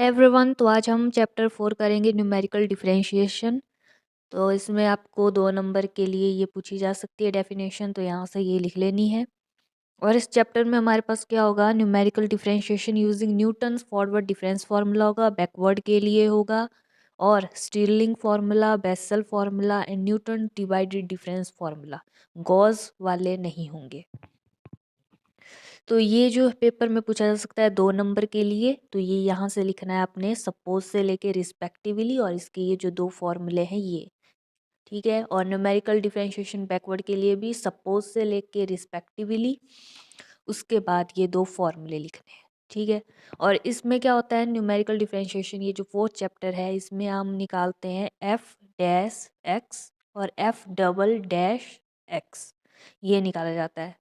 Everyone, तो आज हम चैप्टर 4 करेंगे न्यूमेरिकल डिफरेंशिएशन। तो इसमें आपको 2 नंबर के लिए ये पूछी जा सकती है डेफिनेशन, तो यहाँ से ये लिख लेनी है। और इस चैप्टर में हमारे पास क्या होगा, numerical differentiation using Newton's forward difference formula होगा, बैकवर्ड के लिए होगा, और Stirling formula, Bessel formula and Newton divided difference formula. Gauss वाले नहीं होंगे। तो ये जो पेपर में पूछा जा सकता है 2 नंबर के लिए, तो ये यहाँ से लिखना है आपने, सपोज से लेके रिस्पेक्टिवली, और इसके ये जो 2 फॉर्मूले हैं ये, ठीक है। और न्यूमेरिकल डिफरेंशिएशन बैकवर्ड के लिए भी सपोज से लेके रिस्पेक्टिवली, उसके बाद ये 2 फॉर्मूले लिखने हैं, ठीक है। और इसमें क्या होता है, न्यूमेरिकल डिफरेंशिएशन ये जो 4th चैप्टर है, इसमें हम निकालते हैं एफ डैश एक्स और एफ डबल डैश एक्स, ये निकाला जाता है।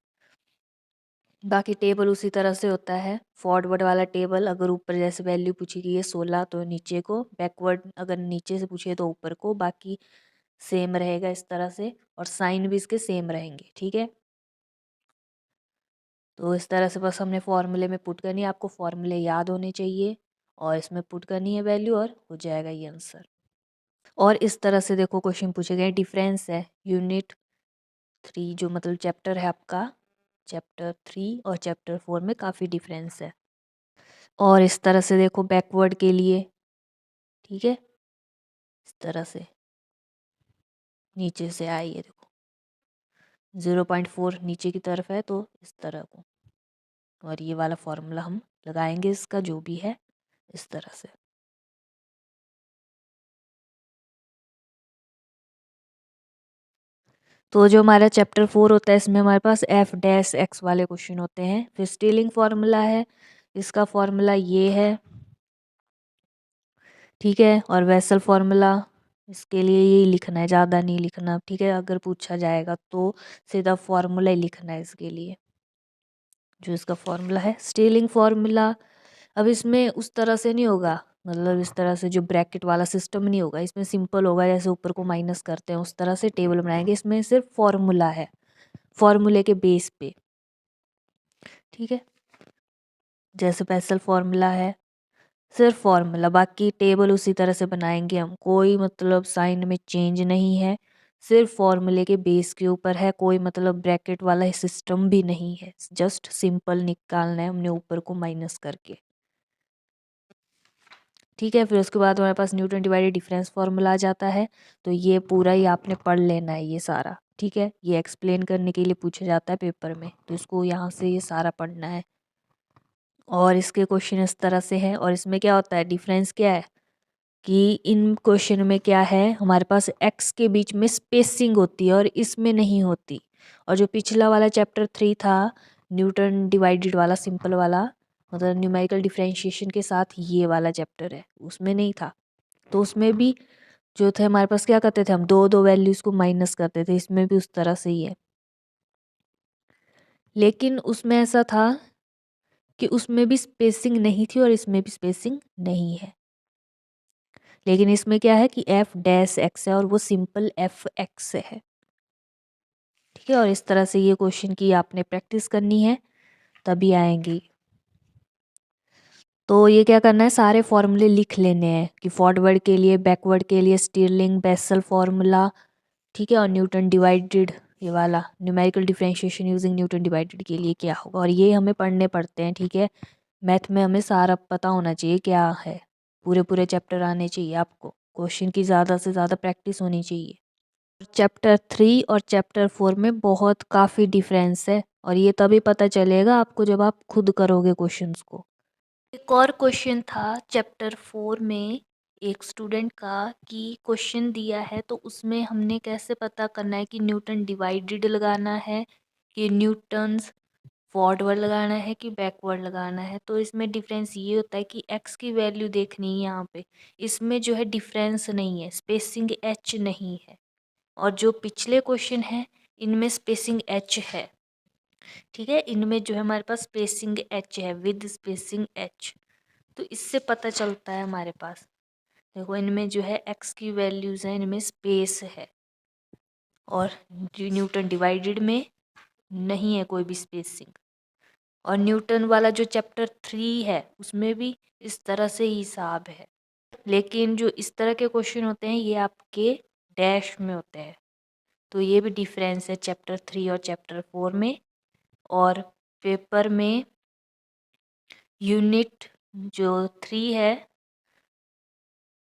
बाकी टेबल उसी तरह से होता है। फॉरवर्ड वाला टेबल, अगर ऊपर जैसे वैल्यू पूछी गई है 16 तो नीचे को, बैकवर्ड अगर नीचे से पूछे तो ऊपर को, बाकी सेम रहेगा इस तरह से, और साइन भी इसके सेम रहेंगे, ठीक है। तो इस तरह से बस हमने फॉर्मूले में पुट करनी है, आपको फॉर्मूले याद होने चाहिए और इसमें पुट करनी है वैल्यू और हो जाएगा ये आंसर। और इस तरह से देखो क्वेश्चन पूछे गए, डिफरेंस है यूनिट 3 जो मतलब चैप्टर है आपका, चैप्टर 3 और चैप्टर 4 में काफ़ी डिफरेंस है। और इस तरह से देखो बैकवर्ड के लिए, ठीक है, इस तरह से नीचे से आई है, देखो 0.4 नीचे की तरफ है, तो इस तरह को, और ये वाला फॉर्मूला हम लगाएंगे इसका जो भी है इस तरह से। तो जो हमारा चैप्टर 4 होता है, इसमें हमारे पास एफ डैश एक्स वाले क्वेश्चन होते हैं। फिर स्टिलिंग फार्मूला है, इसका फॉर्मूला ये है, ठीक है। और वेसल फार्मूला, इसके लिए ये लिखना है, ज़्यादा नहीं लिखना, ठीक है। अगर पूछा जाएगा तो सीधा फार्मूला ही लिखना है इसके लिए, जो इसका फार्मूला है। स्टिलिंग फार्मूला, अब इसमें उस तरह से नहीं होगा, मतलब इस तरह से जो ब्रैकेट वाला सिस्टम नहीं होगा, इसमें सिंपल होगा, जैसे ऊपर को माइनस करते हैं उस तरह से टेबल बनाएंगे। इसमें सिर्फ फॉर्मूला है, फॉर्मूले के बेस पे, ठीक है। जैसे बेसल फार्मूला है, सिर्फ फार्मूला, बाकी टेबल उसी तरह से बनाएंगे हम, कोई मतलब साइन में चेंज नहीं है, सिर्फ फॉर्मूले के बेस के ऊपर है, कोई मतलब ब्रैकेट वाला सिस्टम भी नहीं है, जस्ट सिंपल निकालना है हमने ऊपर को माइनस करके, ठीक है। फिर उसके बाद हमारे पास न्यूटन डिवाइडेड डिफरेंस फार्मूला आ जाता है। तो ये पूरा ही आपने पढ़ लेना है ये सारा, ठीक है। ये एक्सप्लेन करने के लिए पूछा जाता है पेपर में, तो इसको यहाँ से ये सारा पढ़ना है। और इसके क्वेश्चन इस तरह से है। और इसमें क्या होता है, डिफरेंस क्या है कि इन क्वेश्चन में क्या है, हमारे पास एक्स के बीच में स्पेसिंग होती है और इसमें नहीं होती। और जो पिछला वाला चैप्टर 3 था, न्यूटन डिवाइडेड वाला, सिंपल वाला, मतलब न्यूमेरिकल डिफरेंशिएशन के साथ ये वाला चैप्टर है, उसमें नहीं था। तो उसमें भी जो थे हमारे पास, क्या करते थे हम, दो दो वैल्यूज को माइनस करते थे, इसमें भी उस तरह से ही है। लेकिन उसमें ऐसा था कि उसमें भी स्पेसिंग नहीं थी और इसमें भी स्पेसिंग नहीं है। लेकिन इसमें क्या है कि एफ डैश एक्स है और वो सिंपल एफ एक्स है, ठीक है। और इस तरह से ये क्वेश्चन की आपने प्रैक्टिस करनी है, तभी आएंगी। तो ये क्या करना है, सारे फॉर्मूले लिख लेने हैं कि फॉरवर्ड के लिए, बैकवर्ड के लिए स्टिरलिंग, बेसल फॉर्मूला, ठीक है। और न्यूटन डिवाइडेड, ये वाला numerical differentiation using Newton divided के लिए क्या होगा, और ये हमें पढ़ने पड़ते हैं, ठीक है। मैथ में हमें सारा पता होना चाहिए क्या है, पूरे पूरे चैप्टर आने चाहिए आपको, क्वेश्चन की ज़्यादा से ज़्यादा प्रैक्टिस होनी चाहिए। चैप्टर 3 और चैप्टर 4 में बहुत काफ़ी डिफरेंस है, और ये तभी पता चलेगा आपको जब आप खुद करोगे क्वेश्चंस को। एक और क्वेश्चन था चैप्टर 4 में एक स्टूडेंट का, कि क्वेश्चन दिया है तो उसमें हमने कैसे पता करना है कि न्यूटन डिवाइडेड लगाना है कि न्यूटन्स फॉरवर्ड लगाना है कि बैकवर्ड लगाना है। तो इसमें डिफरेंस ये होता है कि एक्स की वैल्यू देखनी है यहाँ पे, इसमें जो है डिफरेंस नहीं है, स्पेसिंग एच नहीं है। और जो पिछले क्वेश्चन है इनमें स्पेसिंग एच है, ठीक है। इनमें जो है हमारे पास स्पेसिंग एच है, विद स्पेसिंग एच। तो इससे पता चलता है हमारे पास, देखो इनमें जो है एक्स की वैल्यूज़ हैं, इनमें स्पेस है, और जो न्यूटन डिवाइडेड में नहीं है कोई भी स्पेसिंग। और न्यूटन वाला जो चैप्टर 3 है उसमें भी इस तरह से हिसाब है, लेकिन जो इस तरह के क्वेश्चन होते हैं ये आपके डैश में होते हैं। तो ये भी डिफरेंस है चैप्टर 3 और चैप्टर 4 में। और पेपर में यूनिट जो 3 है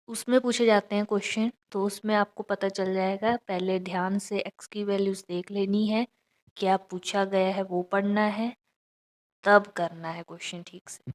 उसमें पूछे जाते हैं क्वेश्चन, तो उसमें आपको पता चल जाएगा। पहले ध्यान से एक्स की वैल्यूज़ देख लेनी है, क्या पूछा गया है वो पढ़ना है, तब करना है क्वेश्चन ठीक से।